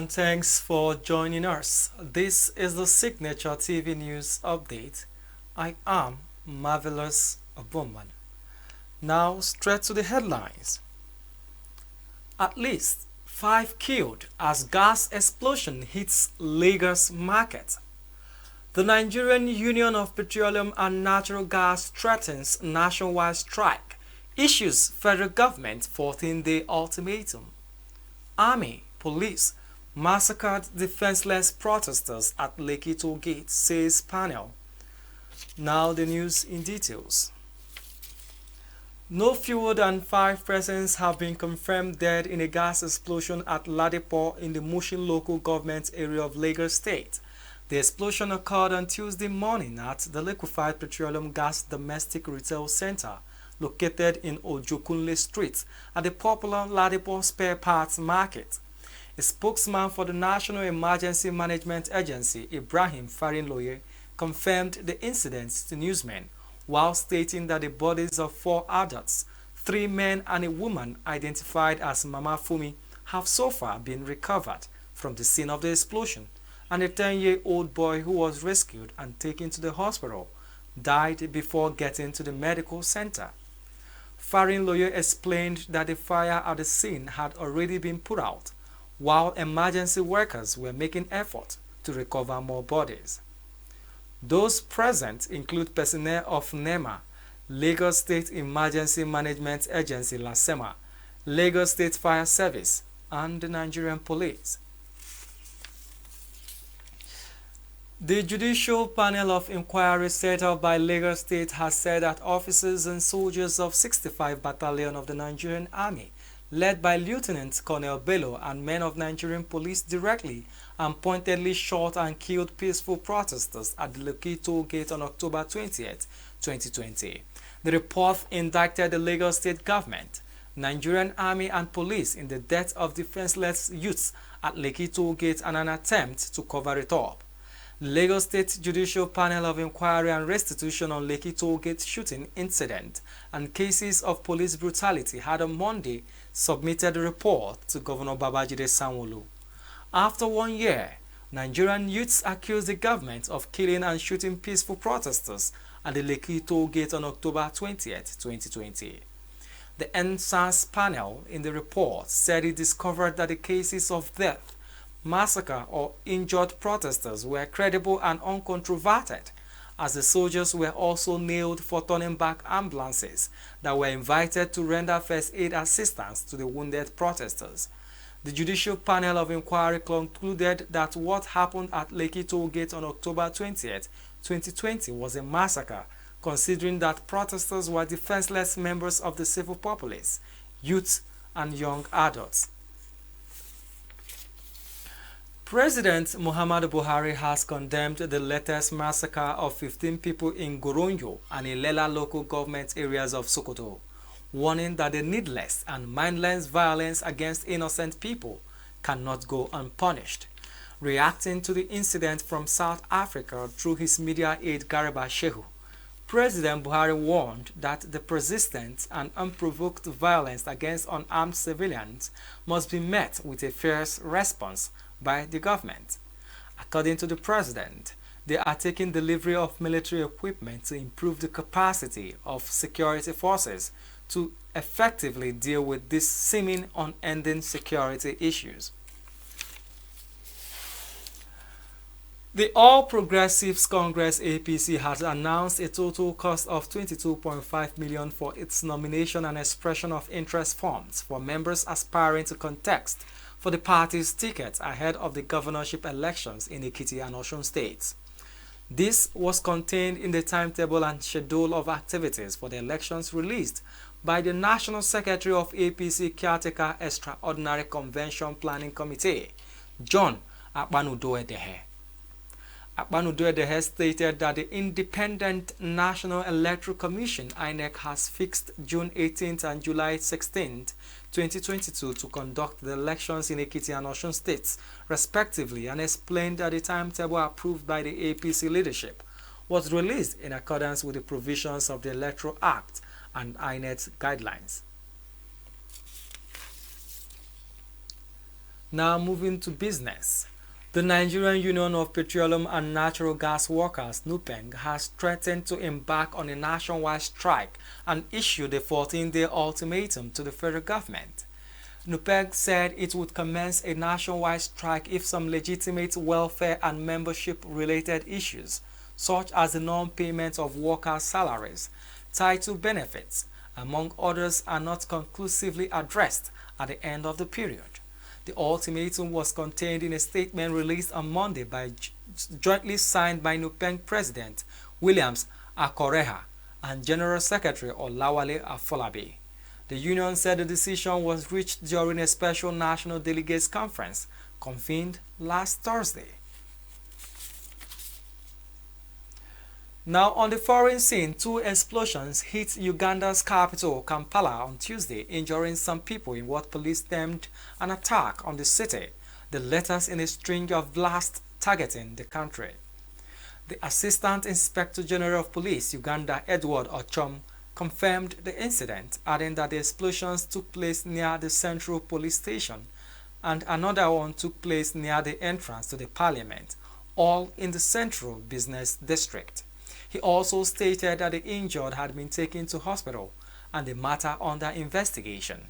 and thanks for joining us. This is the Signature TV News Update. I am Marvelous Bowman. Now, straight to the headlines. At least 5 killed as gas explosion hits Lagos market. The Nigerian Union of Petroleum and Natural Gas threatens nationwide strike, issues federal government 14-day ultimatum. Army, police massacred defenseless protesters at Lekki tollgate, says panel. Now the news in details. No fewer than 5 persons have been confirmed dead in a gas explosion at Ladipo in the Mushin local government area of Lagos State. The explosion occurred on Tuesday morning at the Liquefied Petroleum Gas Domestic Retail Center, located in Ojokunle Street at the popular Ladipo Spare Parts Market. A spokesman for the National Emergency Management Agency, Ibrahim Farinloye, confirmed the incident to newsmen, while stating that the bodies of 4 adults, 3 men and a woman identified as Mama Fumi, have so far been recovered from the scene of the explosion, and a 10-year-old boy who was rescued and taken to the hospital died before getting to the medical center. Farinloye explained that the fire at the scene had already been put out, while emergency workers were making effort to recover more bodies. Those present include personnel of NEMA, Lagos State Emergency Management Agency LASEMA, Lagos State Fire Service, and the Nigerian Police. The Judicial Panel of Inquiry set up by Lagos State has said that officers and soldiers of 65 Battalion of the Nigerian Army, led by Lieutenant Colonel Bello and men of Nigerian Police, directly and pointedly shot and killed peaceful protesters at the Lekki toll gate on October 20, 2020. The report indicted the Lagos State government, Nigerian Army and Police in the death of defenseless youths at Lekki toll gate and an attempt to cover it up. Lagos State Judicial Panel of Inquiry and Restitution on Lekki tollgate shooting incident and cases of police brutality had on Monday submitted a report to Governor Babajide Sanwo-Olu. After 1 year, Nigerian youths accused the government of killing and shooting peaceful protesters at the Lekki tollgate on October 20, 2020. The NSAS panel in the report said it discovered that the cases of death, massacre or injured protesters were credible and uncontroverted, as the soldiers were also nailed for turning back ambulances that were invited to render first aid assistance to the wounded protesters. The Judicial Panel of Inquiry concluded that what happened at Lekki tollgate on October 20, 2020 was a massacre, considering that protesters were defenseless members of the civil populace, youths and young adults. President Muhammadu Buhari has condemned the latest massacre of 15 people in Goronyo and Ilela local government areas of Sokoto, warning that the needless and mindless violence against innocent people cannot go unpunished. Reacting to the incident from South Africa through his media aide Garba Shehu, President Buhari warned that the persistent and unprovoked violence against unarmed civilians must be met with a fierce response by the government. According to the president, they are taking delivery of military equipment to improve the capacity of security forces to effectively deal with these seeming unending security issues. The All Progressives Congress APC has announced a total cost of 22.5 million for its nomination and expression of interest forms for members aspiring to contest for the party's ticket ahead of the governorship elections in Ekiti and Osun states. This was contained in the timetable and schedule of activities for the elections released by the National Secretary of APC Caretaker Extraordinary Convention Planning Committee, John Akpanudo-Edehe. Akpanudo-Edehe stated that the Independent National Electoral Commission (INEC) has fixed June 18th and July 16th, 2022 to conduct the elections in Ekiti and Osun states, respectively, and explained that the timetable approved by the APC leadership was released in accordance with the provisions of the Electoral Act and INEC's guidelines. Now moving to business. The Nigerian Union of Petroleum and Natural Gas Workers (NUPENG) has threatened to embark on a nationwide strike and issued a 14-day ultimatum to the federal government. NUPENG said it would commence a nationwide strike if some legitimate welfare and membership-related issues, such as the non-payment of workers' salaries, title benefits, among others, are not conclusively addressed at the end of the period. The ultimatum was contained in a statement released on Monday jointly signed by NUPENG President Williams Akoreha and General Secretary Olawale Afolabi. The union said the decision was reached during a special National Delegates Conference convened last Thursday. Now on the foreign scene, 2 explosions hit Uganda's capital, Kampala, on Tuesday, injuring some people in what police termed an attack on the city, the latest in a string of blasts targeting the country. The Assistant Inspector General of Police, Uganda, Edward Ochom, confirmed the incident, adding that the explosions took place near the Central Police Station and another one took place near the entrance to the Parliament, all in the Central Business District. He also stated that the injured had been taken to hospital and the matter under investigation.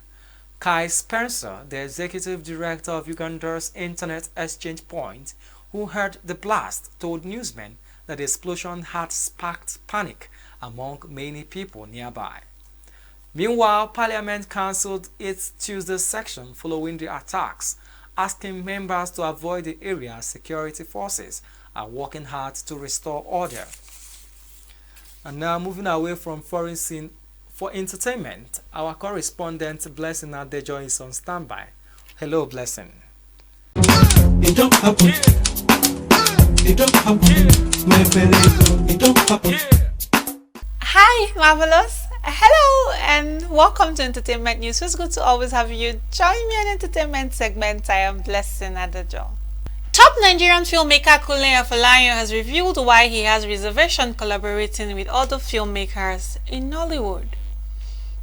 Kai Spencer, the executive director of Uganda's Internet Exchange Point, who heard the blast, told newsmen that the explosion had sparked panic among many people nearby. Meanwhile, Parliament cancelled its Tuesday session following the attacks, asking members to avoid the area as security forces are working hard to restore order. And now moving away from foreign scene for entertainment, our correspondent Blessing Adejo is on standby. Hello, Blessing. It don't happen. It don't happen. My baby, it don't happen. Hi, Marvelous. Hello and welcome to Entertainment News. It's good to always have you join me on entertainment segment. I am Blessing Adejo. Top Nigerian filmmaker Kunle Afolayan has revealed why he has reservation collaborating with other filmmakers in Nollywood.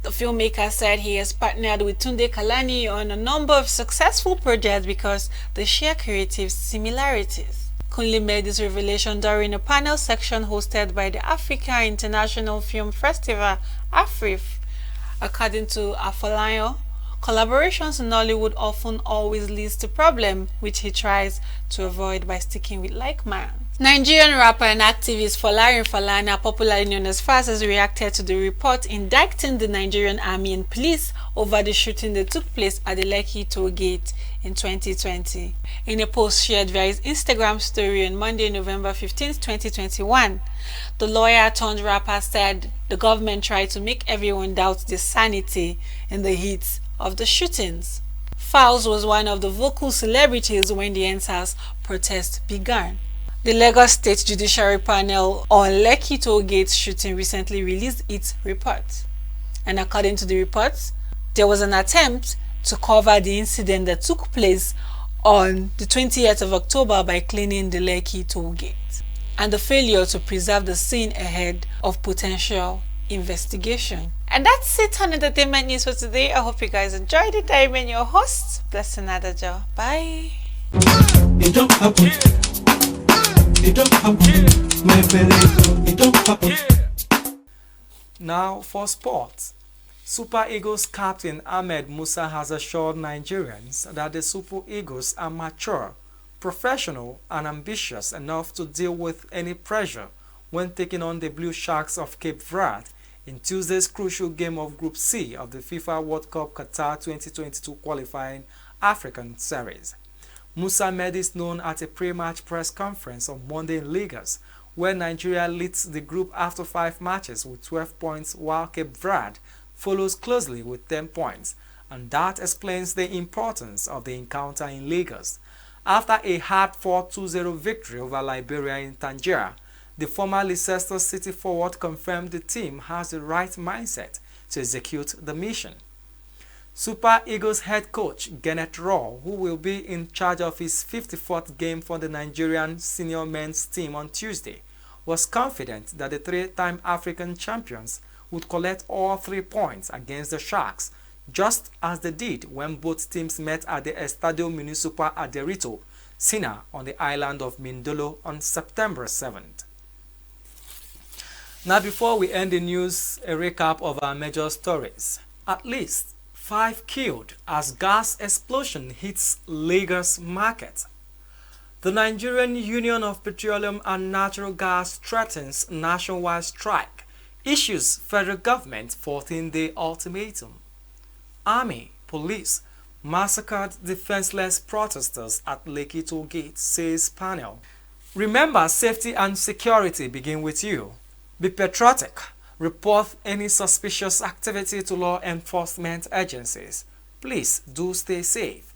The filmmaker said he has partnered with Tunde Kalani on a number of successful projects because they share creative similarities. Kunle made this revelation during a panel section hosted by the Africa International Film Festival, AFRIF. According to Afolayan, collaborations in Nollywood often always leads to problems, which he tries to avoid by sticking with like minds. Nigerian rapper and activist Folarin Falana, popularly known as Fast, has reacted to the report indicting the Nigerian army and police over the shooting that took place at the Lekki tollgate in 2020. In a post shared via his Instagram story on Monday, November 15, 2021, the lawyer turned rapper said the government tried to make everyone doubt the sanity in the heat of the shootings. Fowles was one of the vocal celebrities when the EndSARS protest began. The Lagos State Judiciary Panel on Lekki tollgate shooting recently released its report. And according to the report, there was an attempt to cover the incident that took place on the 20th of October by cleaning the Lekki tollgate, and the failure to preserve the scene ahead of potential investigation. And that's it on Entertainment News for today. I hope you guys enjoyed it. I am your host, Blessing Adejo. Bye. It don't happen. It don't happen. My baby, it don't happen. Now for sports. Super Eagles captain Ahmed Musa has assured Nigerians that the Super Eagles are mature, professional and ambitious enough to deal with any pressure when taking on the Blue Sharks of Cape Verde in Tuesday's crucial game of Group C of the FIFA World Cup Qatar 2022 qualifying African Series. Musa made this known at a pre-match press conference on Monday in Lagos, where Nigeria leads the group after 5 matches with 12 points, while Cape Verde follows closely with 10 points, and that explains the importance of the encounter in Lagos. After a hard-fought 2-0 victory over Liberia in Tangier, the former Leicester City forward confirmed the team has the right mindset to execute the mission. Super Eagles head coach Kenneth Raw, who will be in charge of his 54th game for the Nigerian senior men's team on Tuesday, was confident that the 3-time African champions would collect all 3 points against the Sharks just as they did when both teams met at the Estadio Municipal Aderito, Sina, on the island of Mindolo on September 7th. Now, before we end the news, a recap of our major stories. At least 5 killed as gas explosion hits Lagos market. The Nigerian Union of Petroleum and Natural Gas threatens nationwide strike, issues federal government 14-day ultimatum. Army, police massacred defenseless protesters at Lekki tollgate, says panel. Remember, safety and security begin with you. Be patriotic. Report any suspicious activity to law enforcement agencies. Please do stay safe.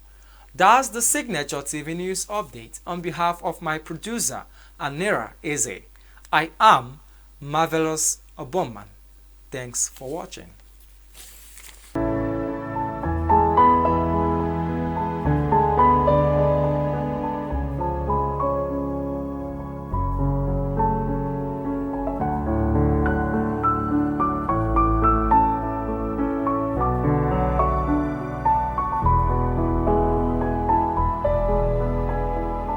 That's the Signature TV News Update. On behalf of my producer, Anira Eze, I am Marvelous Obonman. Thanks for watching.